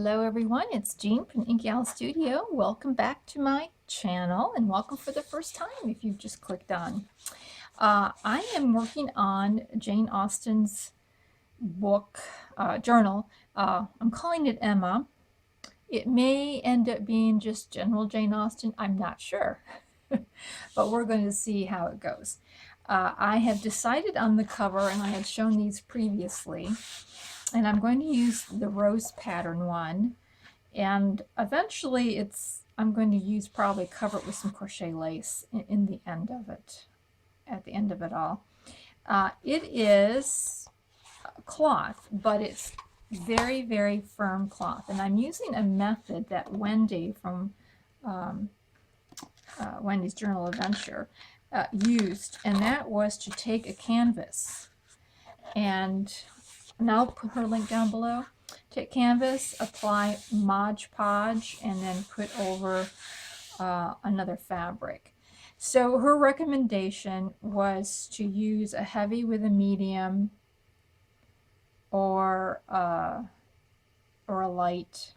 Hello everyone, it's Jean from Inky Owl Studio. Welcome back to my channel and welcome for the first time if you've just clicked on. I am working on Jane Austen's book, journal. I'm calling it Emma. It may end up being just general Jane Austen, I'm not sure, but we're going to see how it goes. I have decided on the cover, and I had shown these previously, and I'm going to use the rose pattern one, and eventually I'm going to probably cover it with some crochet lace in the end of it, at the end of it all. It is cloth, but it's very, very firm cloth, and I'm using a method that Wendy from Wendy's Journal Adventure used, and that was to take a canvas, and I'll put her link down below. Take canvas, apply Mod Podge, and then put over another fabric. So her recommendation was to use a heavy with a medium, or a light.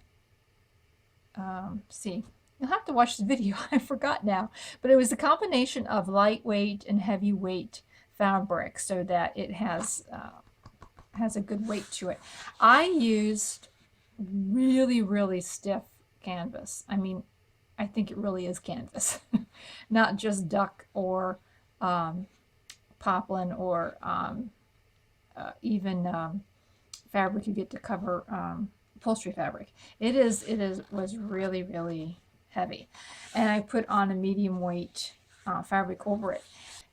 See, you'll have to watch the video. I forgot now, but it was a combination of lightweight and heavyweight fabric, so that it has a good weight to it. I used really, really stiff canvas. I mean, I think it really is canvas, not just duck or poplin or even fabric you get to cover upholstery fabric. Was really, really heavy, and I put on a medium weight fabric over it.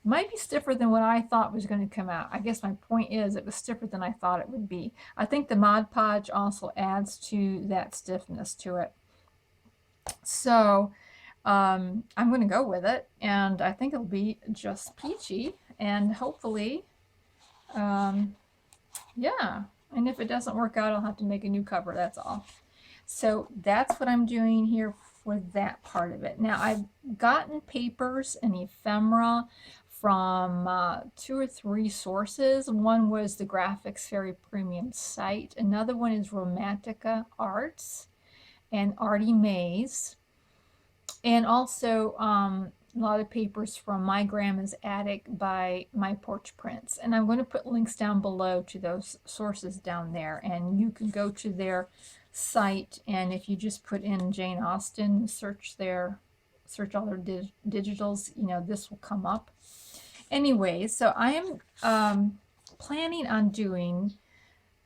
Might be stiffer than what I thought was going to come out. I guess my point is it was stiffer than I thought it would be. I think the Mod Podge also adds to that stiffness to it. So I'm going to go with it, and I think it'll be just peachy, and hopefully, yeah. And if it doesn't work out, I'll have to make a new cover, that's all. So that's what I'm doing here for that part of it. Now, I've gotten papers and ephemera from 2 or 3 sources. One was the Graphics Fairy Premium site. Another one is Romantica Arts and Artie Mays. And also a lot of papers from My Grandma's Attic by My Porch Prints. And I'm going to put links down below to those sources down there. And you can go to their site, and if you just put in Jane Austen, search all their digitals, you know, this will come up. Anyway, so I am planning on doing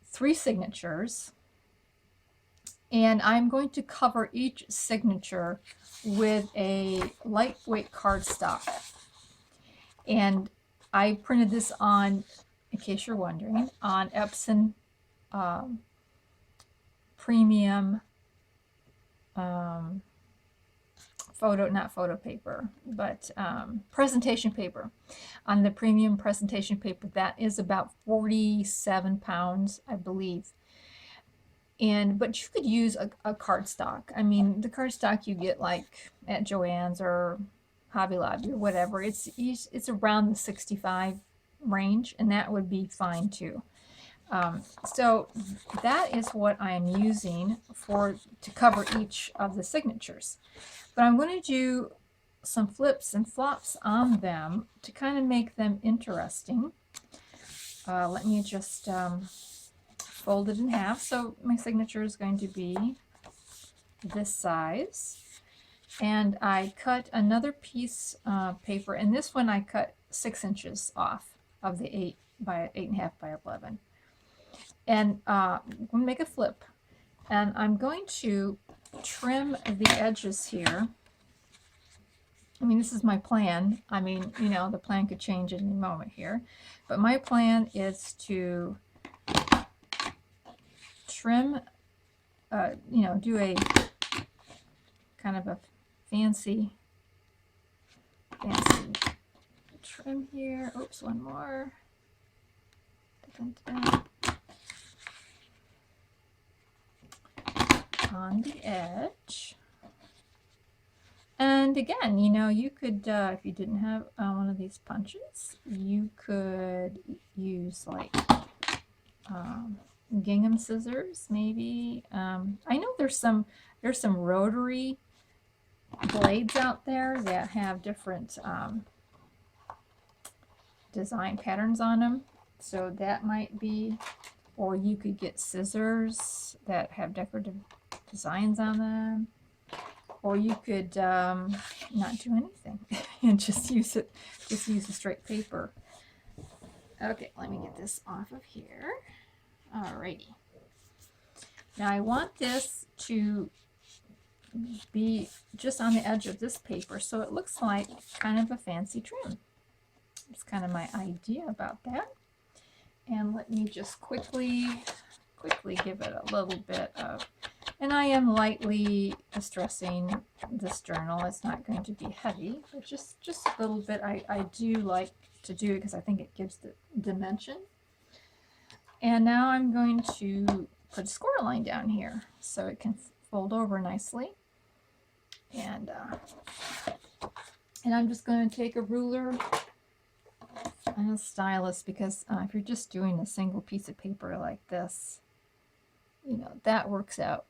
3 signatures, and I'm going to cover each signature with a lightweight cardstock. And I printed this on, in case you're wondering, on Epson premium presentation paper, on the premium presentation paper. That is about 47 pounds, I believe. But you could use a cardstock. I mean, the cardstock you get like at Joann's or Hobby Lobby or whatever, it's around the 65 range, and that would be fine too. So that is what I am using to cover each of the signatures. But I'm going to do some flips and flops on them to kind of make them interesting. Let me just fold it in half. So my signature is going to be this size. And I cut another piece of paper, and this one I cut 6 inches off of the 8.5 by 11. And I'm going to make a flip, and I'm going to trim the edges here. I mean, this is my plan. I mean, you know, the plan could change at any moment here, but my plan is to trim, you know, do a kind of a fancy trim here. Oops, one more. Dun, dun, dun. On the edge. And again, you know, you could, if you didn't have one of these punches, you could use like gingham scissors, maybe. I know there's some rotary blades out there that have different design patterns on them, so that might be. Or you could get scissors that have decorative designs on them, or you could not do anything and just use a straight paper. Okay, let me get this off of here. Alrighty. Now I want this to be just on the edge of this paper, so it looks like kind of a fancy trim. It's kind of my idea about that. And let me just quickly give it a little bit of, and I am lightly distressing this journal. It's not going to be heavy, but just a little bit. I do like to do it because I think it gives the dimension. And now I'm going to put a score line down here so it can fold over nicely. And I'm just going to take a ruler and a stylus, because if you're just doing a single piece of paper like this, you know, that works out,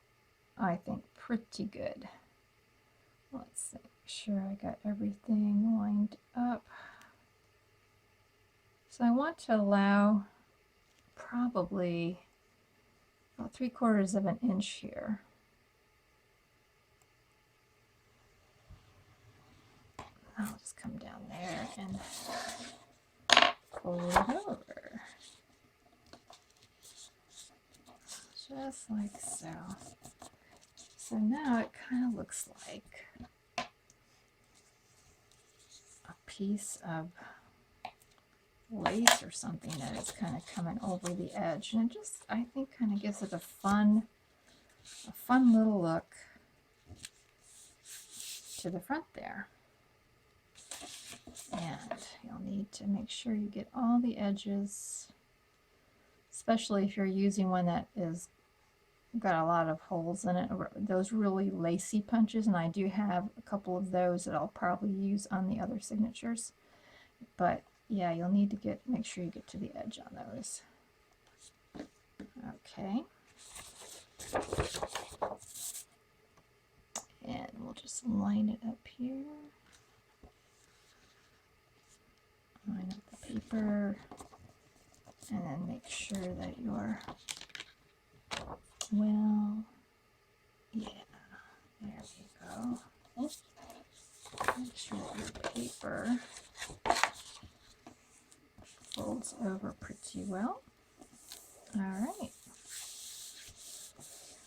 I think, pretty good. Let's make sure I got everything lined up. So I want to allow probably about 3/4 of an inch here. I'll just come down there and fold it over, just like so. So now it kind of looks like a piece of lace or something that is kind of coming over the edge, and it just, I think, kind of gives it a fun little look to the front there. And you'll need to make sure you get all the edges, especially if you're using one that is got a lot of holes in it, or those really lacy punches, and I do have a couple of those that I'll probably use on the other signatures. But yeah, you'll need to make sure you get to the edge on those. Okay. And we'll just line it up here. Line up the paper, and then make sure that you're, well, yeah, there we go. Make sure that your paper folds over pretty well. All right.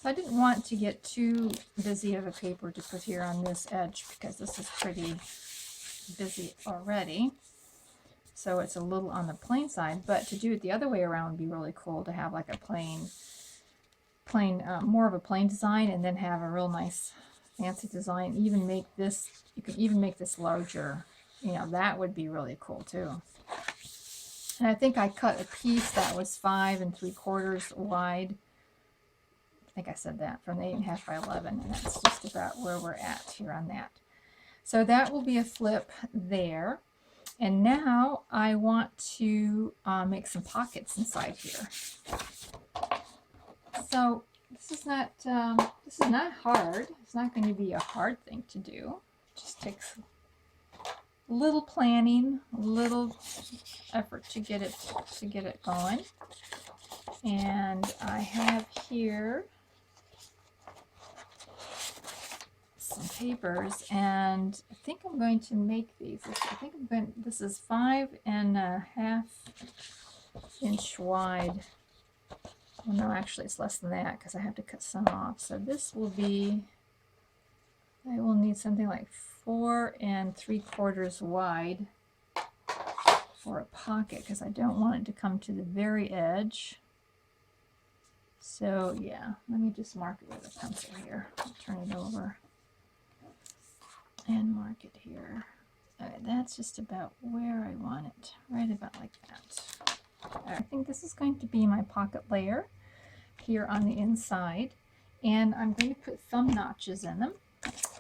I didn't want to get too busy of a paper to put here on this edge, because this is pretty busy already. So it's a little on the plain side, but to do it the other way around would be really cool, to have like a plain, more of a plain design, and then have a real nice fancy design. Even make this, you could even make this larger, you know, that would be really cool too. And I think I cut a piece that was 5 3/4 wide. I think I said that, from 8.5 by 11, and that's just about where we're at here on that. So that will be a flip there. And now I want to make some pockets inside here. So this is not hard. It's not going to be a hard thing to do. It just takes a little planning, a little effort to get it going. And I have here some papers, and I think I'm going to make these. This is 5.5 inch wide. Well, no, actually it's less than that, because I have to cut some off. So this will be, I will need something like 4 3/4 wide for a pocket, because I don't want it to come to the very edge. So yeah, let me just mark it with a pencil here. I'll turn it over and mark it here. Okay, that's just about where I want it, right about like that. I think this is going to be my pocket layer here on the inside, and I'm going to put thumb notches in them.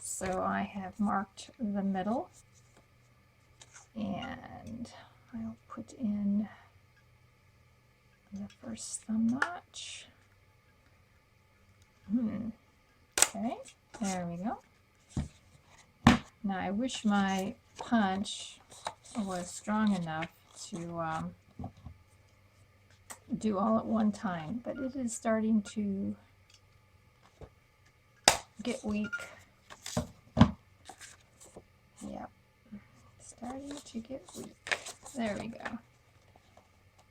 So I have marked the middle, and I'll put in the first thumb notch. Okay, there we go. Now I wish my punch was strong enough to do all at one time, but it is starting to get weak. Yep, starting to get weak. There we go.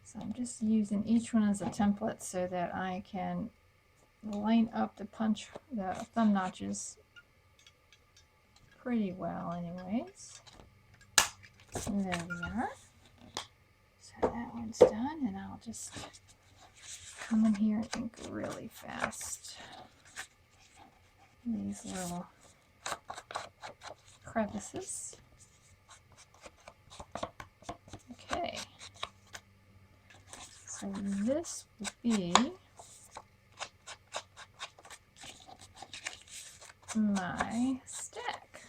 So I'm just using each one as a template so that I can line up the thumb notches pretty well anyways. There we are. So that one's done, and I'll just come in here and ink really fast these little crevices. Okay, so this will be my stack.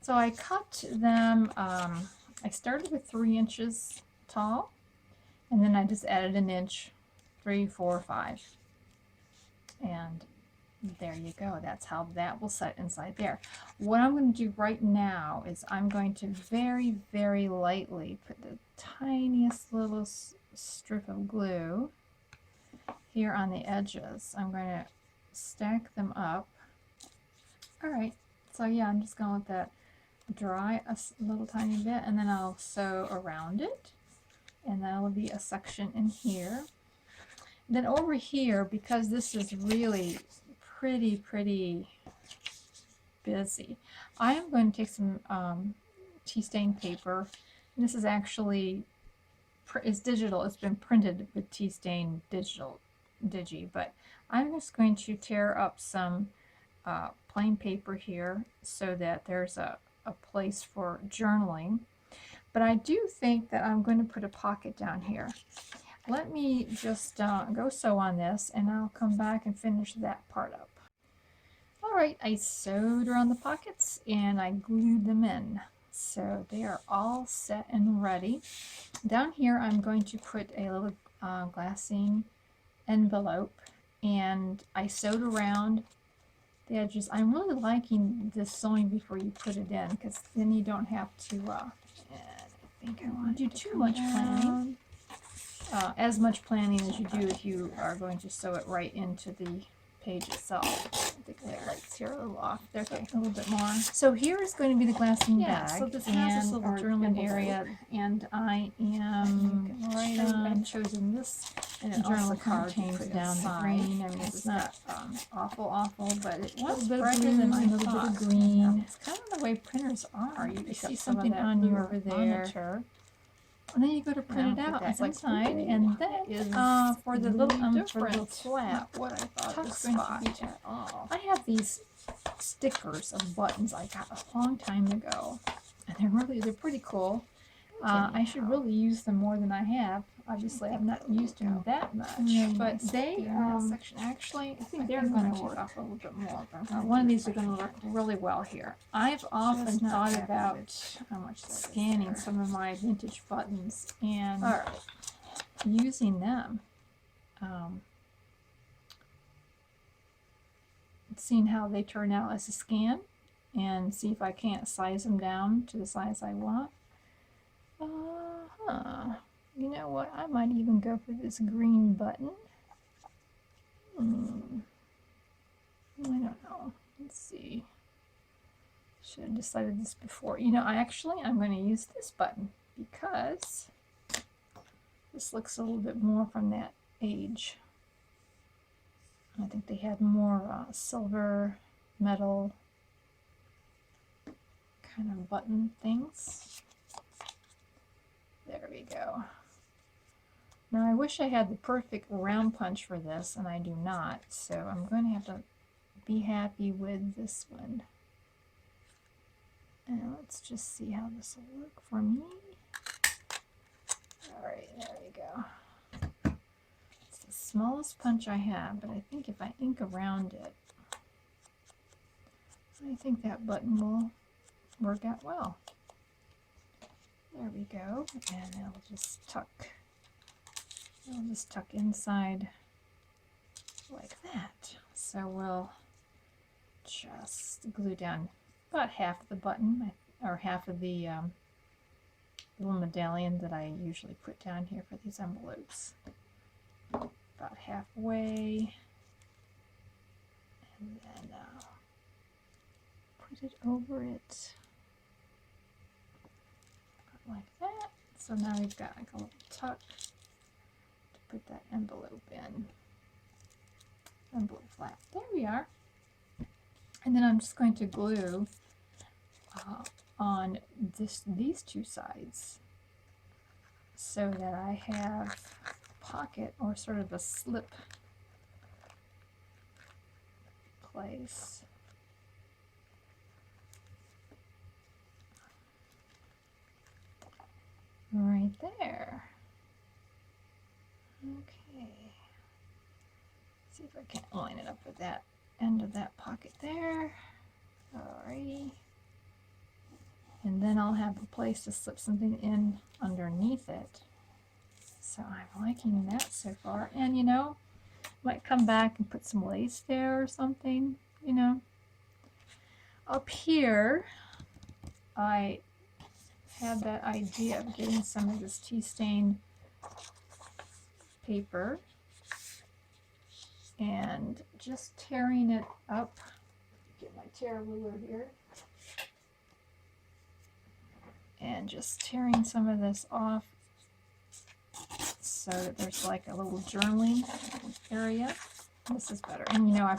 So I cut them, I started with 3 inches tall, and then I just added an inch, 3, 4, 5. And there you go. That's how that will set inside there. What I'm going to do right now is I'm going to very, very lightly put the tiniest little strip of glue here on the edges. I'm going to stack them up. All right. So yeah, I'm just going to let that dry a little tiny bit, and then I'll sew around it, and that'll be a section in here. Then over here, because this is really pretty busy, I am going to take some tea stain paper, and this is actually it's digital. It's been printed with tea stain digi, but I'm just going to tear up some plain paper here so that there's a place for journaling. But I do think that I'm going to put a pocket down here. Let me just go sew on this, and I'll come back and finish that part up. All right, I sewed around the pockets and I glued them in. So they are all set and ready. Down here I'm going to put a little glassine envelope, and I sewed around the edges. I'm really liking this sewing before you put it in, because then you don't have to I think I want to do too much planning. As much planning as you do if you are going to sew it right into the page itself. I think the lights here are a little off. There's a little bit more. So here is going to be the glassine bag. So this has this little journaling area, and I am right on chosen this journal card to put down the green. I mean, it's not awful, but it was brighter than I thought. A little bit of green. It's kind of the way printers are. You see something on your monitor, and then you go to print it out. It's like inside, and then for the little flap, what I thought was going to be at all. I have these stickers of buttons I got a long time ago, and they're pretty cool. I should really use them more than I have. Obviously, I've not used them that much, but they actually, I think they're going to work a little bit more. One of these are going to work really well here. I've often thought about scanning some of my vintage buttons and using them, seeing how they turn out as a scan, and see if I can't size them down to the size I want. You know what? I might even go for this green button. I don't know. Let's see. Should have decided this before. You know, I'm going to use this button because this looks a little bit more from that age. I think they had more silver, metal kind of button things. There we go. Now I wish I had the perfect round punch for this, and I do not, so I'm going to have to be happy with this one. And let's just see how this will work for me. Alright, there we go. It's the smallest punch I have, but I think if I ink around it, I think that button will work out well. There we go, and I'll just tuck I'll just tuck inside like that. So we'll just glue down about half of the button, or half of the little medallion that I usually put down here for these envelopes. About halfway, and then put it over it like that. So now we've got like a little tuck to put that envelope in. Envelope flap. There we are. And then I'm just going to glue on these two sides so that I have a pocket, or sort of a slip place. Right there. Okay. See if I can line it up with that end of that pocket there. Alrighty. And then I'll have a place to slip something in underneath it. So I'm liking that so far. And you know, might come back and put some lace there or something, you know. Up here, I had that idea of getting some of this tea stain paper and just tearing it up. Get my tear ruler here. And just tearing some of this off so that there's like a little journaling area. This is better. And you know, I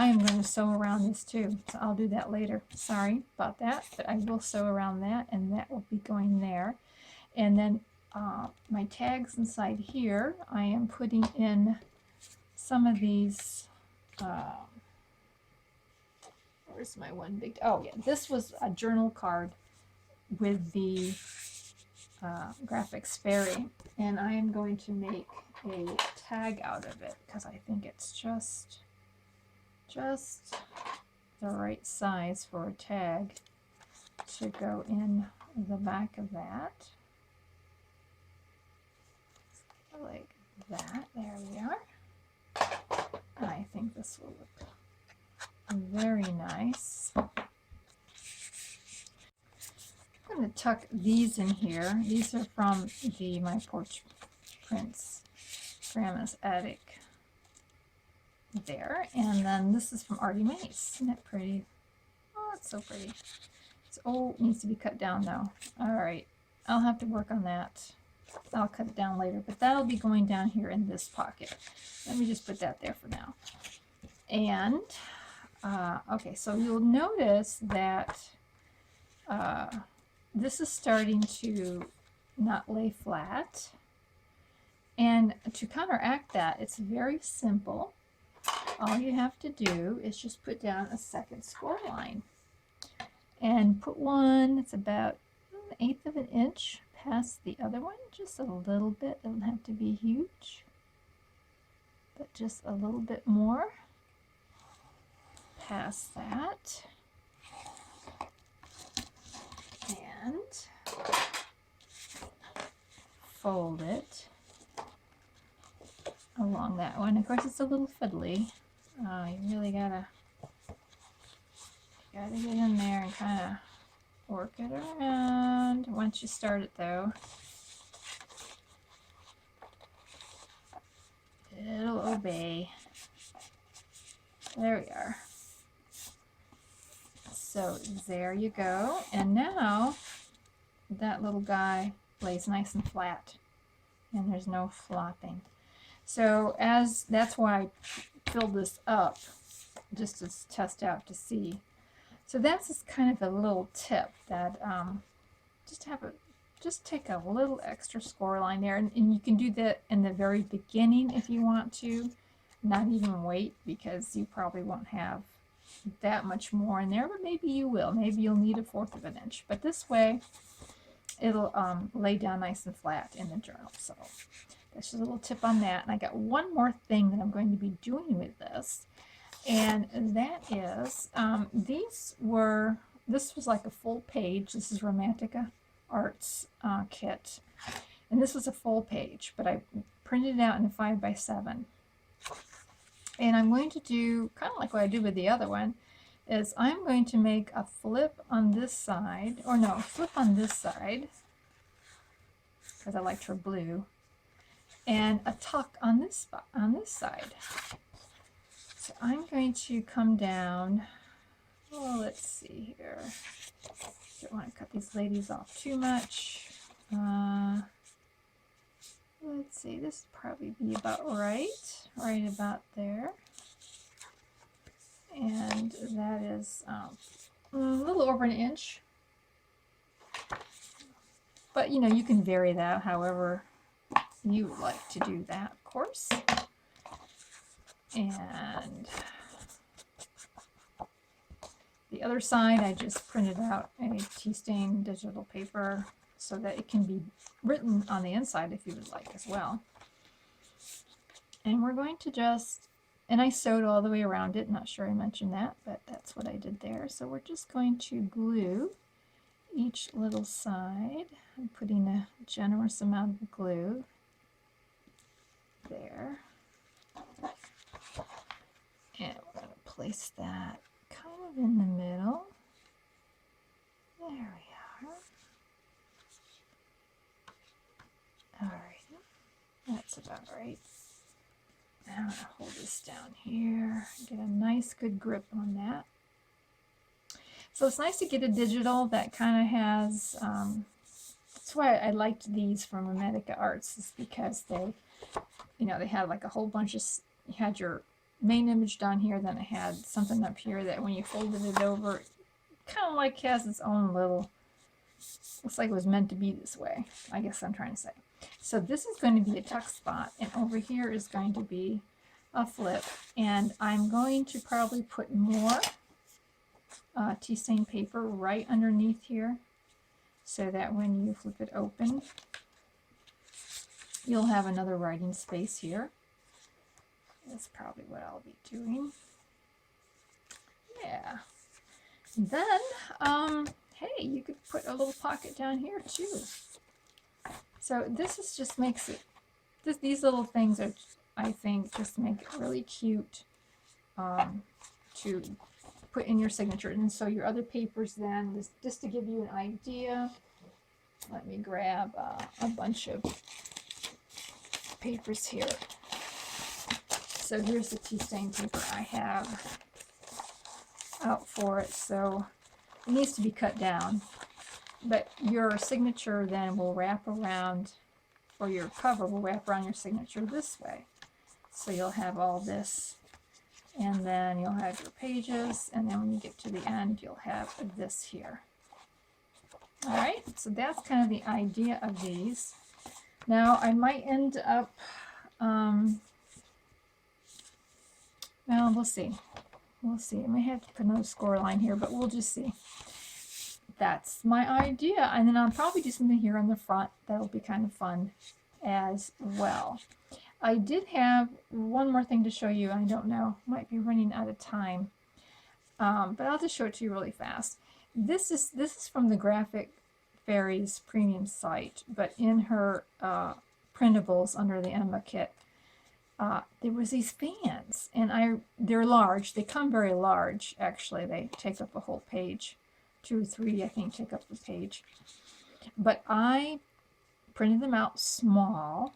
am going to sew around this too. So I'll do that later. Sorry about that, but I will sew around that, and that will be going there. And then my tags inside here, I am putting in some of these, where's my one big, oh yeah, this was a journal card with the graphics fairy, and I am going to make a tag out of it because I think it's just the right size for a tag to go in the back of that. Like that. There we are. I think this will look very nice. I'm going to tuck these in here. These are from the My Porch Prince Grandma's Attic there. And then this is from Artie Mace. Isn't that pretty? Oh, it's so pretty. It's, oh, it needs to be cut down though. Alright, I'll have to work on that. I'll cut it down later, but that'll be going down here in this pocket. Let me just put that there for now. And okay, so you'll notice that this is starting to not lay flat. And to counteract that, it's very simple. All you have to do is just put down a second score line. And put one that's about 1/8 of an inch past the other one. Just a little bit. Doesn't have to be huge. But just a little bit more past that. And fold it along that one. Of course, it's a little fiddly. You really gotta get in there and kind of work it around. Once you start it though, it'll obey. There we are. So there you go. And now that little guy lays nice and flat and there's no flopping. So that's why I filled this up, just to test out to see. So that's just kind of a little tip that just take a little extra score line there, and you can do that in the very beginning if you want to, not even wait, because you probably won't have that much more in there, but maybe you will. Maybe you'll need 1/4 of an inch, but this way it'll lay down nice and flat in the journal. So that's just a little tip on that. And I got one more thing that I'm going to be doing with this, and that is this was like a full page. This is Romantica Arts kit, And this was a full page, but I printed it out in a 5x7. And I'm going to do kind of like what I did with the other one, is I'm going to make a flip on this side, or no, flip on this side, because I liked her blue, and a tuck on this spot, on this side. So I'm going to come down, well, let's see here. Don't want to cut these ladies off too much. Let's see, this would probably be about right about there. And that is a little over 1 inch. But you know, you can vary that however you would like to do that, of course. And the other side, I just printed out a tea stain digital paper so that it can be written on the inside if you would like as well. And we're going to just, and I sewed all the way around it, not sure I mentioned that, but that's what I did there. So we're just going to glue each little side. I'm putting a generous amount of glue there. And we're going to place that kind of in the middle. There we are. Alright, that's about right. Now I'm going to hold this down here, get a nice good grip on that. So it's nice to get a digital that kind of has, that's why I liked these from Hermetica Arts, is because they, you know, they had like a whole bunch of, you had your main image down here, then it had something up here that when you folded it over, it kind of like has its own little, looks like it was meant to be this way, I guess I'm trying to say. So this is going to be a tuck spot, and over here is going to be a flip, and I'm going to probably put more tea stain paper right underneath here so that when you flip it open, you'll have another writing space here. That's probably what I'll be doing. Yeah. And then, hey, you could put a little pocket down here too. So this is just makes it, these little things are, I think, just make it really cute to put in your signature. And so your other papers then, just to give you an idea, let me grab a bunch of papers here. So here's the tea stain paper I have out for it. So it needs to be cut down. But your signature then will wrap around, or your cover will wrap around your signature this way. So you'll have all this, and then you'll have your pages, and then when you get to the end, you'll have this here. All right, so that's kind of the idea of these. Now, I might end up, well, we'll see. We'll see. I may have to put another score line here, but we'll just see. That's my idea, and then I'll probably do something here on the front that'll be kind of fun as well. I did have one more thing to show you. I don't know, might be running out of time, but I'll just show it to you really fast. This is from the Graphic Fairies premium site, but in her printables under the Emma kit, there was these fans, and they're large. They come very large, actually. They take up a whole page. 2 or 3, I think, take up the page. But I printed them out small,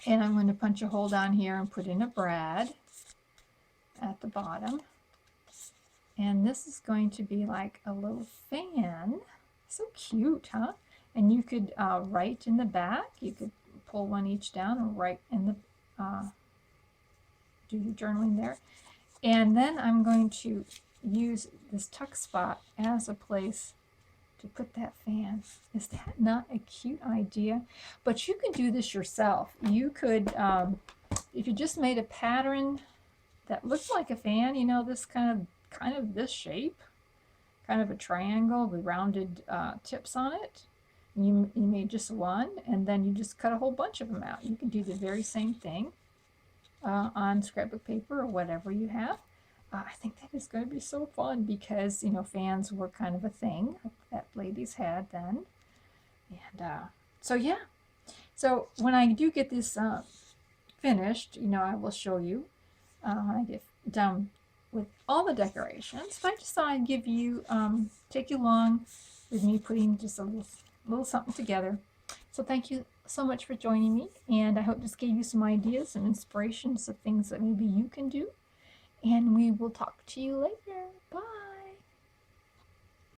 and I'm going to punch a hole down here and put in a brad at the bottom. And this is going to be like a little fan. So cute, huh? And you could write in the back. You could pull one each down and write in the, do your journaling there. And then I'm going to use this tuck spot as a place to put that fan. Is that not a cute idea? But you could do this yourself. You could, if you just made a pattern that looked like a fan, you know, this kind of this shape, kind of a triangle with rounded tips on it. You made just one, and then you just cut a whole bunch of them out. You can do the very same thing on scrapbook paper or whatever you have. I think that is going to be so fun because, you know, fans were kind of a thing that ladies had then. And So yeah, so when I do get this finished, I will show you when I get done with all the decorations. But I just thought I'd give you, take you along with me putting just a little something together. So thank you so much for joining me, and I hope this gave you some ideas, some inspirations of things that maybe you can do. And we will talk to you later. Bye.